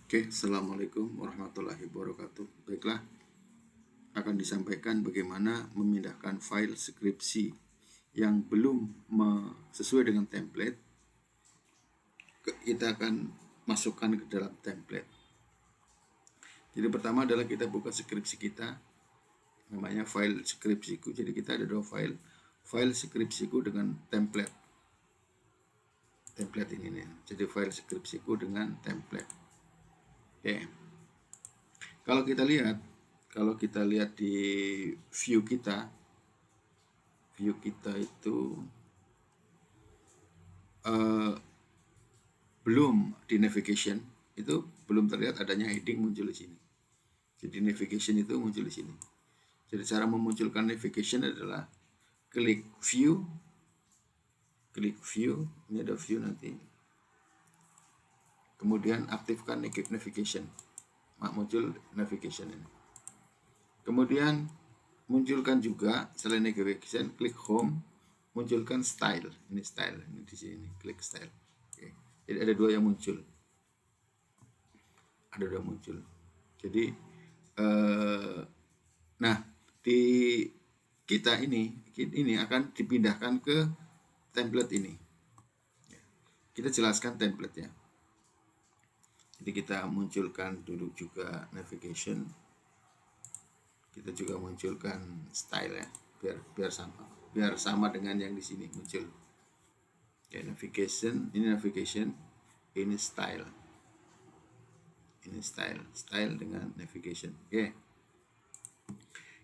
Oke, Assalamualaikum warahmatullahi wabarakatuh. Baiklah, akan disampaikan bagaimana memindahkan file skripsi yang belum sesuai dengan template. Kita akan masukkan ke dalam template. Jadi pertama adalah kita buka skripsi kita, namanya file skripsiku. Jadi kita ada dua file skripsiku dengan template ini nih. Jadi file skripsiku dengan template. Oke. Kalau kita lihat di view kita itu belum di navigation, itu belum terlihat adanya heading muncul di sini. Jadi navigation itu muncul di sini. Jadi cara memunculkan navigation adalah klik view, ini ada view nanti. Kemudian aktifkan navigation. Muncul navigation ini. Kemudian munculkan juga selain navigation, klik home, munculkan style. Ini style, ini di sini, klik style. Oke. Jadi ada dua yang muncul. Jadi nah di kita ini akan dipindahkan ke template ini. Kita jelaskan template-nya. Jadi kita munculkan dulu juga navigation. Kita juga munculkan style ya, biar sama dengan yang di sini muncul. Ya, navigation, ini style. Ini style dengan navigation. Oke.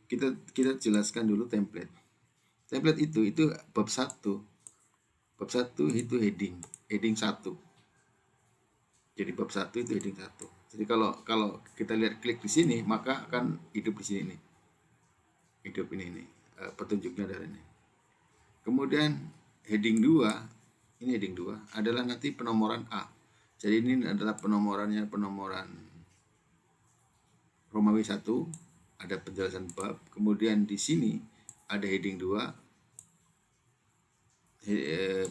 Kita jelaskan dulu template. Template itu bab 1. Bab 1 itu heading 1. Jadi bab 1 itu heading 1. Jadi kalau kita lihat klik di sini, maka akan hidup di sini nih. Hidup ini petunjuknya dari ini. Kemudian heading 2, ini heading 2 adalah nanti penomoran A. Jadi ini adalah penomoran Romawi 1, ada penjelasan bab. Kemudian di sini ada heading 2,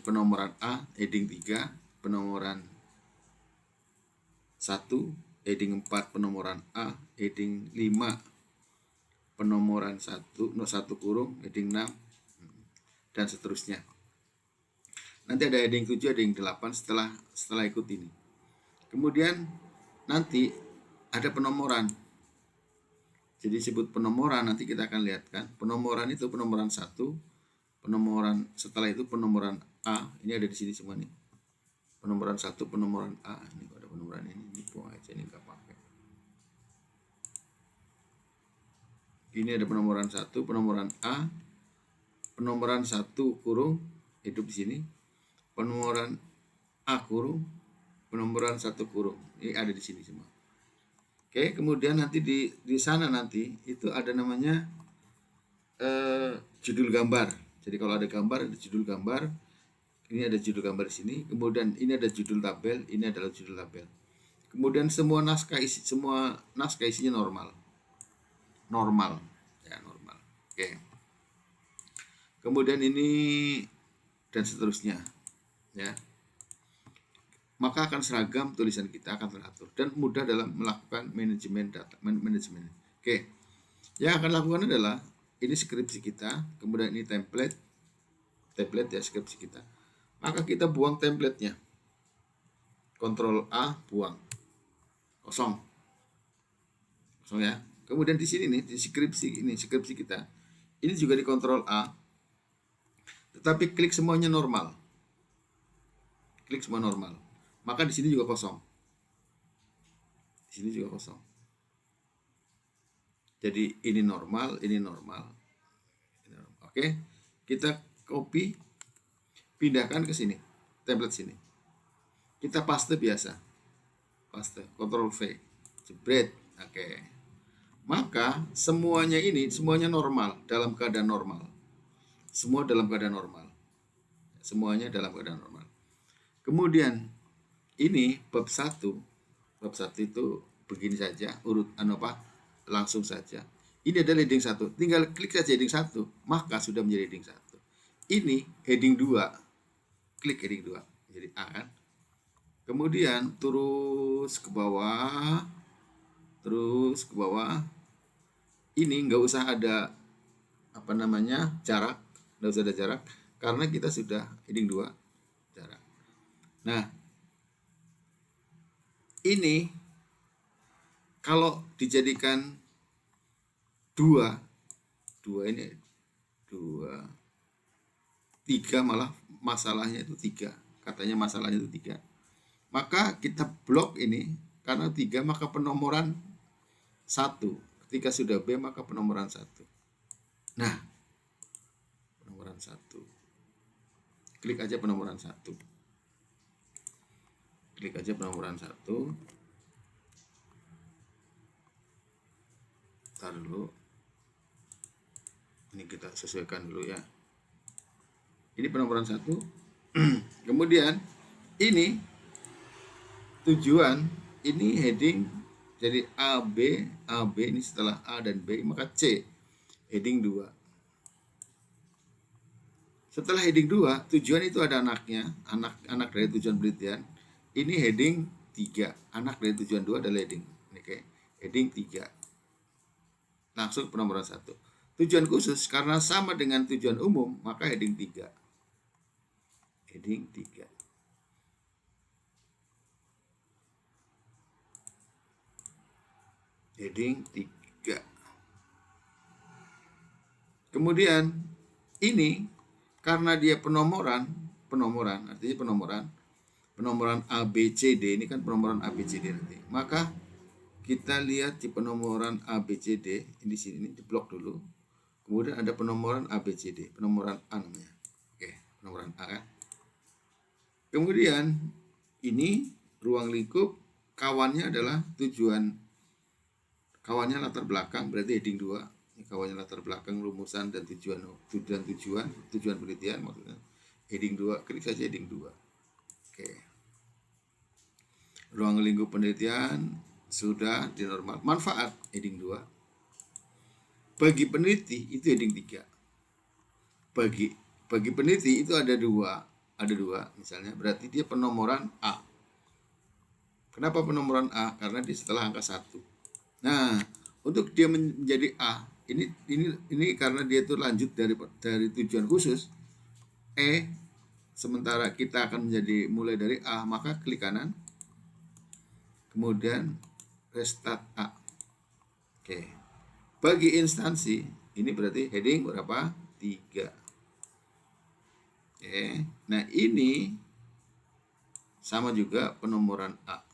penomoran A, heading 3, penomoran 1, heading 4, penomoran A, heading 5, penomoran 1 kurung, heading 6, dan seterusnya. Nanti ada heading 7, heading 8 setelah ikut ini. Kemudian nanti ada penomoran. Jadi disebut penomoran, nanti kita akan lihat kan. Penomoran itu penomoran 1, penomoran setelah itu penomoran A, ini ada di sini semua nih. Penomoran 1, penomoran A, ini ada penomoran ini buang aja, ini enggak pakai. Ini ada penomoran 1, penomoran A, penomoran 1 kurung hidup di sini. Penomoran A kurung, penomoran 1 kurung. Ini ada di sini semua. Oke, kemudian nanti di sana nanti itu ada namanya judul gambar. Jadi kalau ada gambar, ada judul gambar. Ini ada judul gambar di sini. Kemudian ini ada judul tabel. Ini adalah judul tabel. Kemudian semua naskah isinya normal. Ya, normal. Oke. Kemudian ini dan seterusnya. Ya. Maka akan seragam, tulisan kita akan teratur dan mudah dalam melakukan manajemen data. Oke. Yang akan lakukan adalah ini skripsi kita, kemudian ini template ya skripsi kita. Maka kita buang templatenya. Ctrl A, buang. Kosong ya. Kemudian di sini nih, di skripsi kita. Ini juga di Ctrl A. Tetapi klik semuanya normal. Klik semua normal. Maka di sini juga kosong. Di sini juga kosong. Jadi ini normal, ini normal. Oke, kita copy, pindahkan ke sini, template sini. Kita paste biasa, paste, Ctrl V, jebret. Oke. Maka semuanya normal, dalam keadaan normal. Semua dalam keadaan normal. Semuanya dalam keadaan normal. Kemudian ini bab 1 itu begini saja, langsung saja. Ini adalah heading 1. Tinggal klik saja heading 1, maka sudah menjadi heading 1. Ini heading 2. Klik heading 2. Jadi A kan. Kemudian terus ke bawah, ini nggak usah ada jarak, karena kita sudah heading 2 jarak. Nah, ini kalau dijadikan 2 ini 2 3, malah masalahnya itu 3, katanya masalahnya itu 3. Maka kita blok ini karena 3, maka penomoran 1. Ketika sudah B maka penomoran 1. Nah, penomoran 1. Klik aja penomoran 1. Klik aja penomoran 1. Ntar dulu. Ini kita sesuaikan dulu ya. Ini penomoran 1. Kemudian ini tujuan, ini heading, jadi AB ini setelah A dan B, maka C heading 2. Setelah heading 2, tujuan itu ada anaknya, anak dari tujuan penelitian. Ini heading 3, anak dari tujuan 2 adalah heading. Oke, heading 3. Langsung penomoran 1. Tujuan khusus karena sama dengan tujuan umum, maka heading 3. Heading 3. Heading 3. Kemudian ini karena dia penomoran artinya penomoran A B C D, ini kan penomoran A B C D nanti. Maka kita lihat di penomoran A B C D di sini, ini di blok dulu. Kemudian ada penomoran A B C D, penomoran A namanya. Oke, penomoran A kan. Kemudian ini ruang lingkup, kawannya adalah kawannya latar belakang, berarti heading 2. Ini kawannya latar belakang, rumusan dan tujuan penelitian maksudnya. Heading 2, klik saja heading 2. Oke. Ruang lingkup penelitian sudah dinormal. Manfaat heading 2. Bagi peneliti itu heading 3. Bagi peneliti itu ada dua misalnya, berarti dia penomoran A. Kenapa penomoran A? Karena di setelah angka 1. Nah, untuk dia menjadi A, ini karena dia itu lanjut dari tujuan khusus E, sementara kita akan menjadi mulai dari A, maka klik kanan, kemudian restart A. Oke. Bagi instansi, ini berarti heading berapa? 3. Oke. Nah, ini sama juga penomoran A.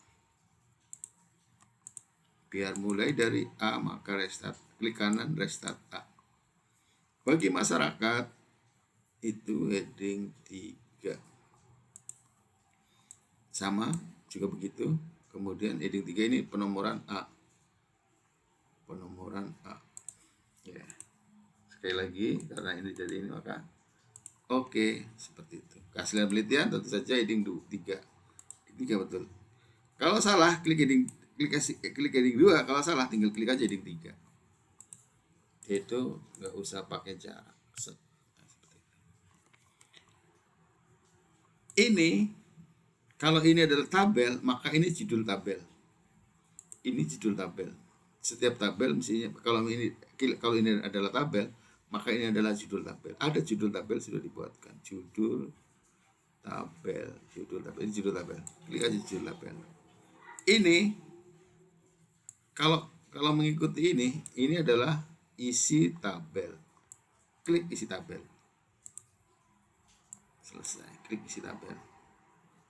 Biar mulai dari A, maka restart, klik kanan, restart A. Bagi masyarakat itu heading 3. Sama juga begitu. Kemudian heading 3 ini penomoran A. Penomoran A. Ya. Sekali lagi karena ini jadi ini, maka oke, seperti itu. Keaslian penelitian tentu saja heading 3. 3 betul. Kalau salah klik heading 2, kalau salah tinggal klik aja heading 3. Itu nggak usah pakai jarak. Ini kalau ini adalah tabel, maka ini judul tabel. Ini judul tabel. Setiap tabel mestinya kalau ini adalah tabel, maka ini adalah judul tabel. Ada judul tabel sudah dibuatkan. Judul tabel. Ini judul tabel. Klik aja judul tabel. Ini kalau mengikuti ini adalah isi tabel. Klik isi tabel. Selesai. Klik isi tabel.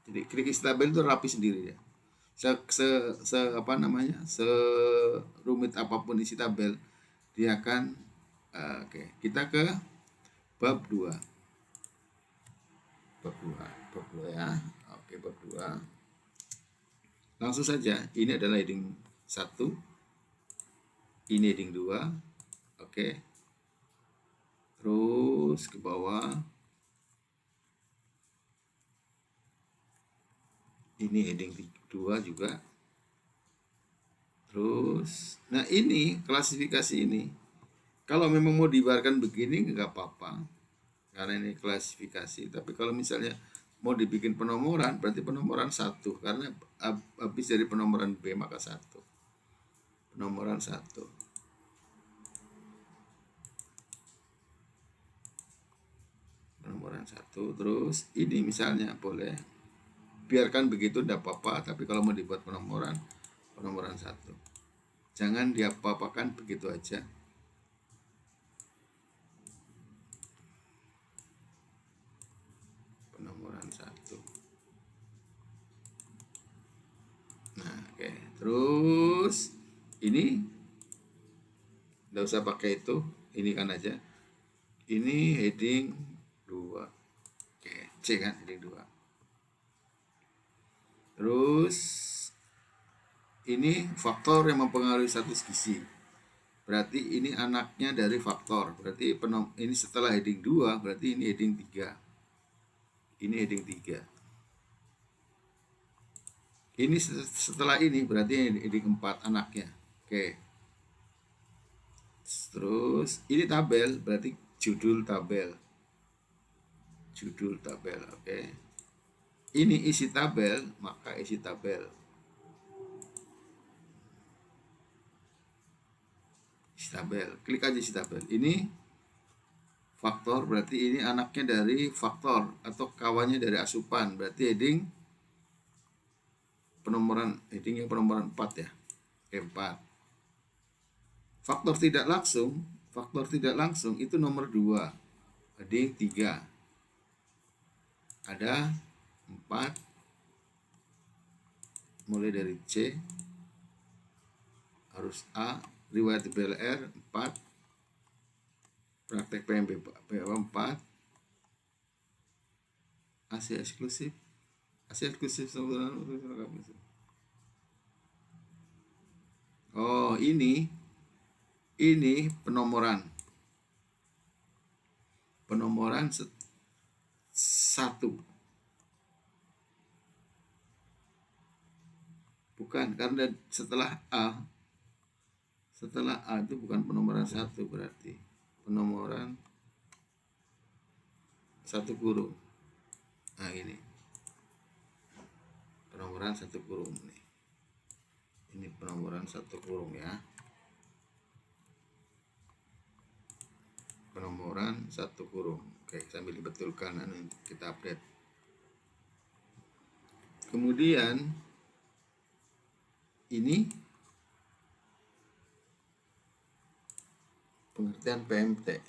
Jadi klik isi tabel itu rapi sendiri ya. Serumit apapun isi tabel, dia akan oke. Kita ke bab 2. Bab 2 ya. Oke, bab 2. Langsung saja, ini adalah heading 1. Ini heading 2. Oke. Terus ke bawah. Ini heading 2 juga. Terus, nah ini klasifikasi ini. Kalau memang mau diibaratkan begini nggak apa-apa, karena ini klasifikasi. Tapi kalau misalnya mau dibikin penomoran berarti penomoran 1 karena habis dari penomoran B maka 1. Penomoran 1. Penomoran 1. Terus ini misalnya boleh biarkan begitu tidak apa-apa, tapi kalau mau dibuat penomoran 1. Jangan diapa-apakan begitu aja. Penomoran 1. Nah, oke. Terus ini nggak usah pakai itu, ini kan aja. Ini heading 2. Oke, C kan heading 2. Terus ini faktor yang mempengaruhi status gizi. Berarti ini anaknya dari faktor. Berarti ini setelah heading 2, berarti ini heading 3. Ini heading 3. Ini setelah ini berarti heading 4 anaknya. Oke. Terus ini tabel, berarti judul tabel. Judul tabel, oke. Ini isi tabel, maka isi tabel. Isi tabel, klik aja isi tabel. Ini faktor, berarti ini anaknya dari faktor atau kawannya dari asupan, berarti heading penomoran, heading yang penomoran 4 ya. Oke, 4. Faktor tidak langsung itu nomor 2. Heading 3. Ada 4 mulai dari C harus A, riwayat BLR 4, praktek PMB 4, AC eksklusif oh ini penomoran 1. Bukan, karena setelah A itu bukan penomoran 1, berarti penomoran 1 kurung. Nah ini penomoran 1 kurung nih. Ini penomoran 1 kurung ya. Penomoran 1 kurung. Oke, sambil dibetulkan nanti kita update. Kemudian ini pengertian PMT.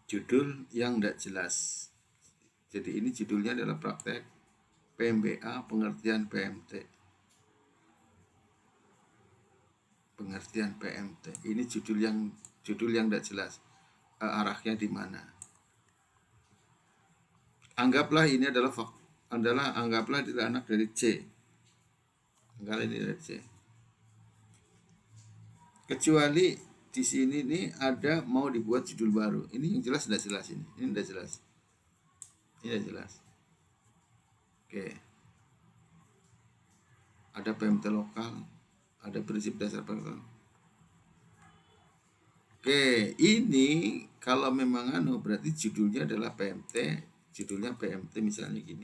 Judul yang tidak jelas. Jadi ini judulnya adalah praktek PMBA pengertian PMT. Pengertian PMT. Ini judul yang tidak jelas. Arahnya di mana? Anggaplah ini adalah anggaplah adalah anak dari C. Anggaplah ini dari C. Kecuali di sini nih ada mau dibuat judul baru. Ini yang jelas tidak jelas ini. Ini tidak jelas. Ini tidak jelas. Oke. Ada PMT lokal, ada prinsip dasar pengetahuan. Oke, ini kalau memang berarti judulnya adalah PMT, judulnya PMT misalnya gini.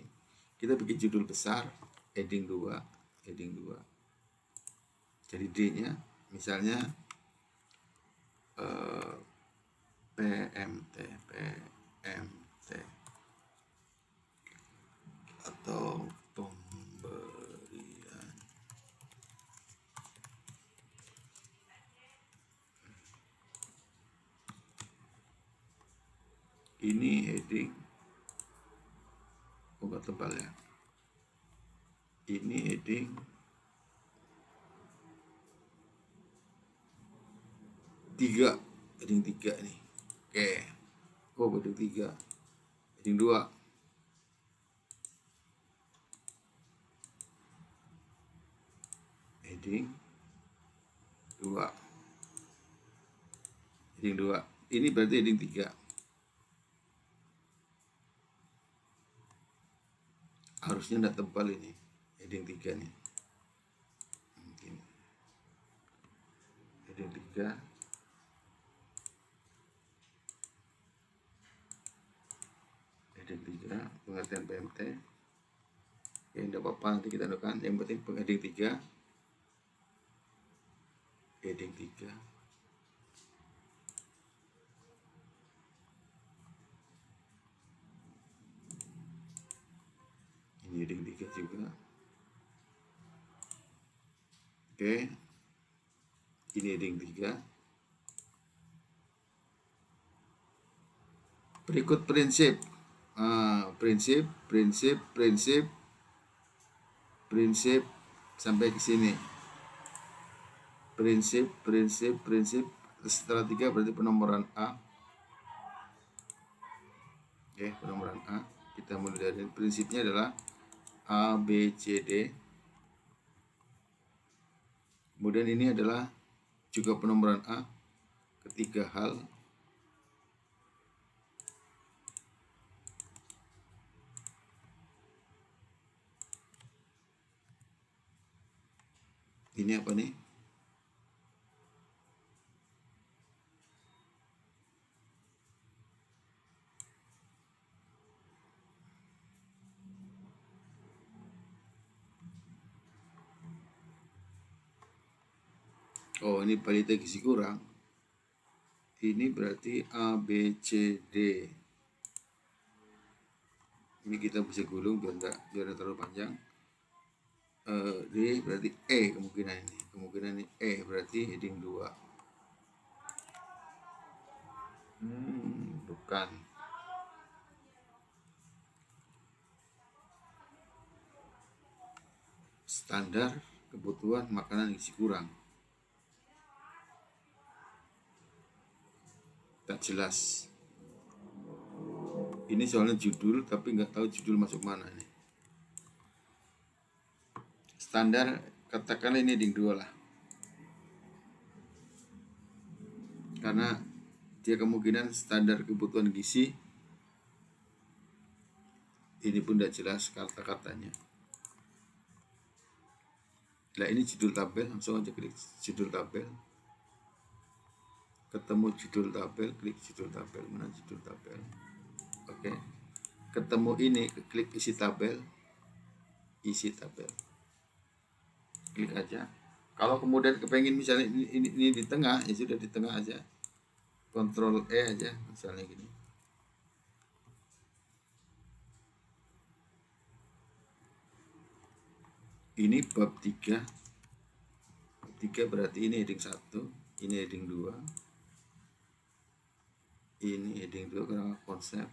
Kita bikin judul besar, heading 2. Jadi D-nya misalnya PMT atau pemberian ini heading agak tebal ya. Ini heading heading 3 nih. Oke. Heading 3. Heading 2. Heading 2. Heading 2. Ini berarti heading 3. Harusnya tidak tebal ini. Heading 3 nih. Mungkin. Heading 3. pengertian PMT. Ya, tidak apa-apa, nanti kita anukan. Yang penting heading 3. Heading 3. Ini heading 3 juga. Oke. Ini heading 3. Berikut prinsip. Prinsip sampai ke sini. Prinsip. Setelah 3 berarti penomoran A. Oke, penomoran A. Kita mulai dari prinsipnya adalah A, B, C, D. Kemudian ini adalah juga penomoran A. Ketiga hal. Ini apa nih? Oh, ini balita gizi kurang. Ini berarti A, B, C, D. Ini kita bisa gulung biar tidak terlalu panjang. D berarti E kemungkinan ini. Kemungkinan ini E berarti heading 2. Bukan. Standar kebutuhan makanan gizi kurang. Tak jelas. Ini soalnya judul tapi nggak tahu judul masuk mana nih. Standar katakanlah ini heading 2 lah. Karena dia kemungkinan standar kebutuhan gizi. Ini pun tidak jelas kata-katanya. Nah, ini judul tabel, langsung aja klik judul tabel. Ketemu judul tabel, klik judul tabel. Mana judul tabel? Oke. Ketemu ini, klik isi tabel. Isi tabel. Klik aja. Kalau kemudian kepengen misalnya ini di tengah, ya sudah di tengah aja. Ctrl E aja, misalnya gini. Ini bab 3. Bab 3 berarti ini heading 1, ini heading 2. Ini heading 2 karena konsep.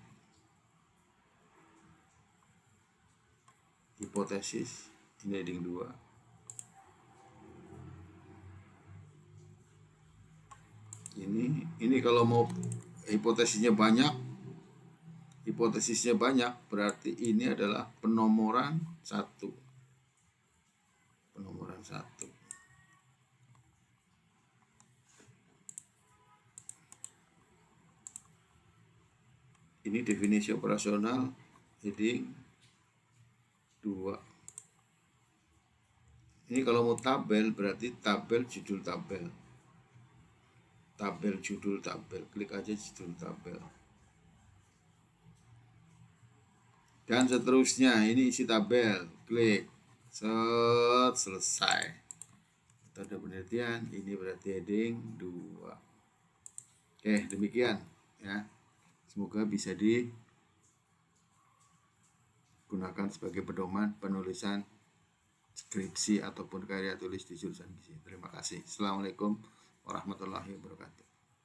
Hipotesis, ini heading 2. Ini kalau mau hipotesisnya banyak berarti ini adalah penomoran 1. Penomoran 1. Ini definisi operasional heading 2. Ini kalau mau tabel berarti tabel judul tabel. Tabel judul tabel, klik aja judul tabel. Dan seterusnya, ini isi tabel, klik. Selesai. Metode penelitian, ini berarti heading 2. Oke, demikian ya. Semoga bisa digunakan sebagai pedoman penulisan skripsi ataupun karya tulis di jurusan gizi. Terima kasih. Assalamualaikum warahmatullahi wabarakatuh.